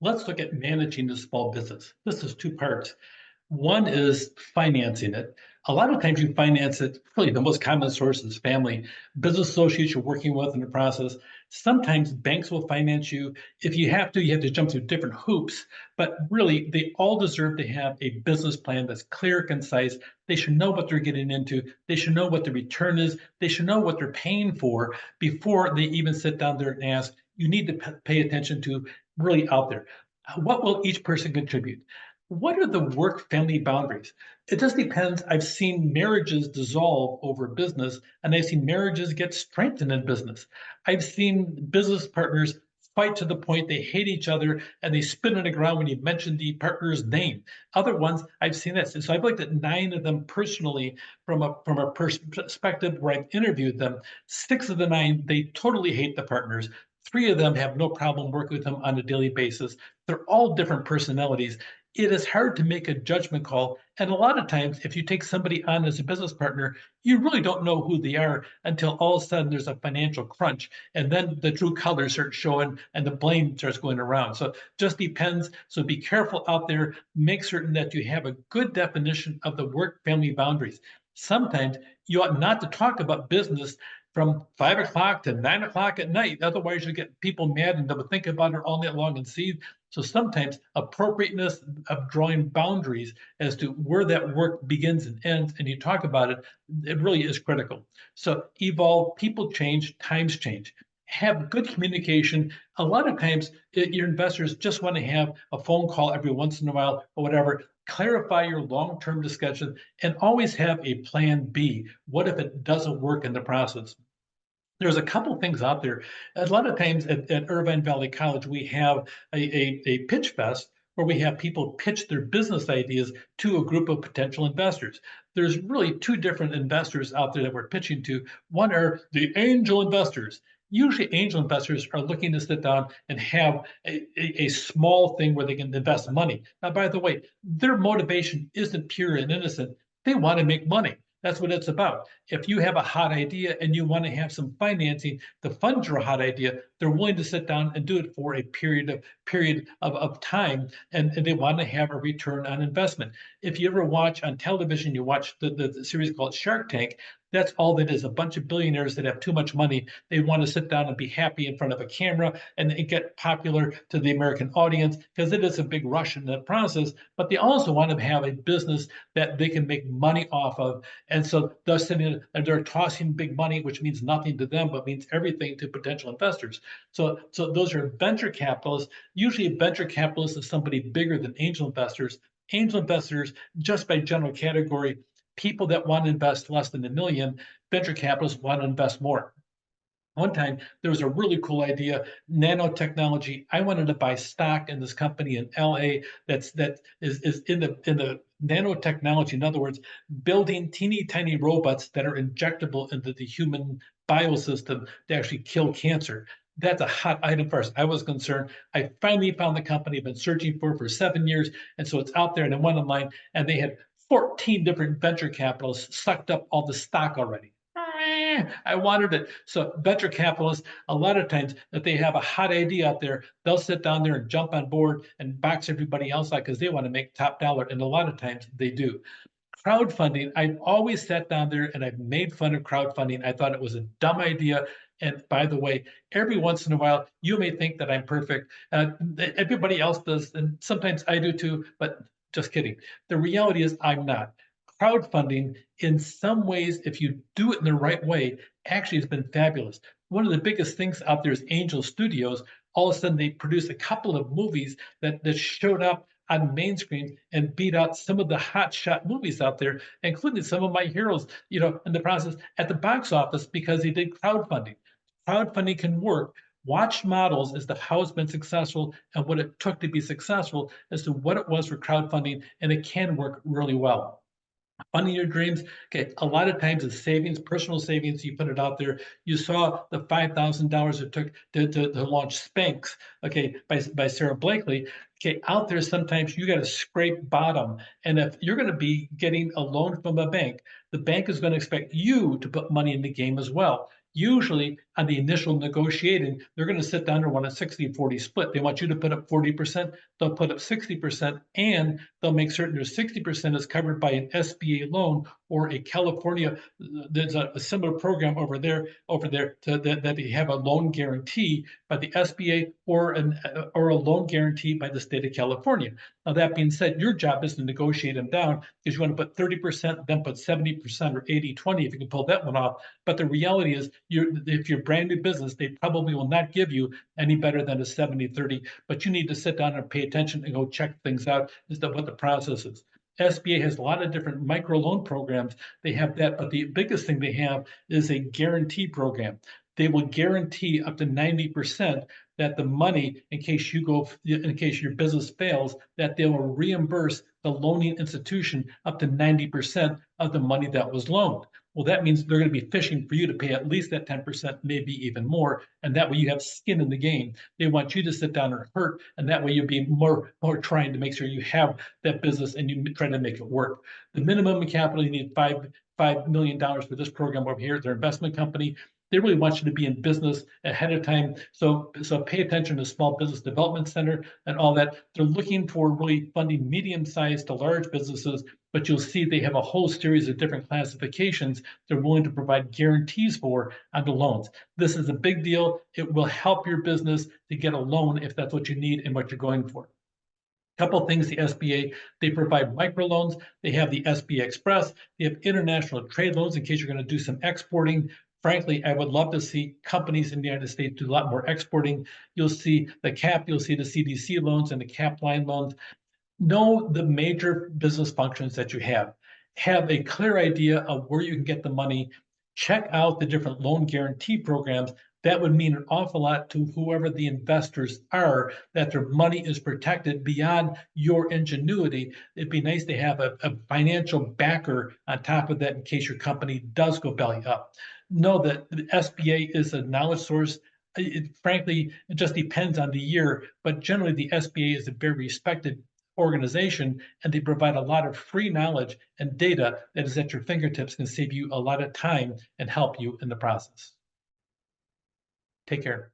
Let's look at managing a small business. This is two parts. One is financing it. A lot of times you finance it, really the most common source is family, business associates you're working with in the process. Sometimes banks will finance you. If you have to jump through different hoops, but really they all deserve to have a business plan that's clear, concise. They should know what they're getting into. They should know what the return is. They should know what they're paying for before they even sit down there and ask. You need to pay attention to really out there. What will each person contribute? What are the work family boundaries? It just depends. I've seen marriages dissolve over business, and I've seen marriages get strengthened in business. I've seen business partners fight to the point they hate each other and they spit on the ground when you mention the partner's name. Other ones, I've seen this. And so I've looked at 9 of them personally from a perspective where I've interviewed them. 6 of the 9, they totally hate the partners. 3 of them have no problem working with them on a daily basis. They're all different personalities. It is hard to make a judgment call. And a lot of times, if you take somebody on as a business partner, you really don't know who they are until all of a sudden there's a financial crunch. And then the true colors start showing and the blame starts going around. So just depends. So be careful out there. Make certain that you have a good definition of the work family boundaries. Sometimes you ought not to talk about business from 5 o'clock to 9 o'clock at night. Otherwise, you get people mad and they'll think about it all night long and see. So sometimes appropriateness of drawing boundaries as to where that work begins and ends, and you talk about it, it really is critical. So evolve, people change, times change. Have good communication. A lot of times, your investors just want to have a phone call every once in a while or whatever. Clarify your long-term discussion and always have a plan B. What if it doesn't work in the process? There's a couple things out there. A lot of times at Irvine Valley College, we have a pitch fest where we have people pitch their business ideas to a group of potential investors. There's really 2 different investors out there that we're pitching to. One are the angel investors. Usually, angel investors are looking to sit down and have a small thing where they can invest money. Now, by the way, their motivation isn't pure and innocent. They want to make money. That's what it's about. If you have a hot idea and you want to have some financing to fund your hot idea, they're willing to sit down and do it for a period of time, and they want to have a return on investment. If you ever watch on television, you watch the series called Shark Tank. That's all that is. A bunch of billionaires that have too much money. They want to sit down and be happy in front of a camera and get popular to the American audience because it is a big rush in that process. But they also want to have a business that they can make money off of, and so they're sitting and they're tossing big money, which means nothing to them, but means everything to potential investors. So those are venture capitalists. Usually a venture capitalist is somebody bigger than angel investors. Angel investors, just by general category, people that want to invest less than a million, venture capitalists want to invest more. One time there was a really cool idea, nanotechnology. I wanted to buy stock in this company in LA that is in the nanotechnology. In other words, building teeny tiny robots that are injectable into the human biosystem to actually kill cancer. That's a hot item for us. I was concerned. I finally found the company I've been searching for 7 years, and so it's out there. And I went online, and they had 14 different venture capitalists sucked up all the stock already. I wanted it. So venture capitalists, a lot of times, if they have a hot idea out there, they'll sit down there and jump on board and box everybody else out because they want to make top dollar. And a lot of times they do. Crowdfunding, I've always sat down there and I've made fun of crowdfunding. I thought it was a dumb idea. And by the way, every once in a while, you may think that I'm perfect. Everybody else does, and sometimes I do too, but just kidding. The reality is I'm not. Crowdfunding, in some ways, if you do it in the right way, actually has been fabulous. One of the biggest things out there is Angel Studios. All of a sudden, they produced a couple of movies that showed up on main screen and beat out some of the hot shot movies out there, including some of my heroes, in the process at the box office because they did crowdfunding. Crowdfunding can work. Watch models as to how it's been successful and what it took to be successful as to what it was for crowdfunding, and it can work really well. Funding your dreams. Okay, a lot of times it's savings, personal savings. You put it out there. You saw the $5,000 it took to launch Spanx, okay, by Sarah Blakely. Okay, out there sometimes you got to scrape bottom, and if you're going to be getting a loan from a bank, the bank is going to expect you to put money in the game as well. Usually on the initial negotiating, they're going to sit down and want a 60-40 split. They want you to put up 40%, they'll put up 60%, and they'll make certain their 60% is covered by an SBA loan or a California. There's a similar program over there that they have a loan guarantee by the SBA or a loan guarantee by the state of California. Now, that being said, your job is to negotiate them down because you want to put 30%, then put 70% or 80-20 if you can pull that one off. But the reality is, if you're brand new business, they probably will not give you any better than a 70-30. But you need to sit down and pay attention and go check things out as to what the process is. SBA has a lot of different micro loan programs. They have that, but the biggest thing they have is a guarantee program. They will guarantee up to 90% that the money, in case your business fails, that they will reimburse the loaning institution up to 90% of the money that was loaned. Well, that means they're going to be fishing for you to pay at least that 10%, maybe even more. And that way you have skin in the game. They want you to sit down and hurt. And that way you'll be more trying to make sure you have that business and you try to make it work. The minimum capital, you need $5 million for this program over here. Their investment company. They really want you to be in business ahead of time. So pay attention to Small Business Development Center and all that. They're looking for really funding medium-sized to large businesses, but you'll see they have a whole series of different classifications they're willing to provide guarantees for on the loans. This is a big deal. It will help your business to get a loan if that's what you need and what you're going for. Couple things, the SBA, they provide microloans. They have the SBA Express. They have international trade loans in case you're going to do some exporting. Frankly, I would love to see companies in the United States do a lot more exporting. You'll see the CAP, you'll see the CDC loans and the CAP line loans. Know the major business functions that you have. Have a clear idea of where you can get the money. Check out the different loan guarantee programs. That would mean an awful lot to whoever the investors are, that their money is protected beyond your ingenuity. It'd be nice to have a financial backer on top of that in case your company does go belly up. Know that the SBA is a knowledge source. Frankly, it just depends on the year, but generally the SBA is a very respected organization, and they provide a lot of free knowledge and data that is at your fingertips, can save you a lot of time and help you in the process. Take care.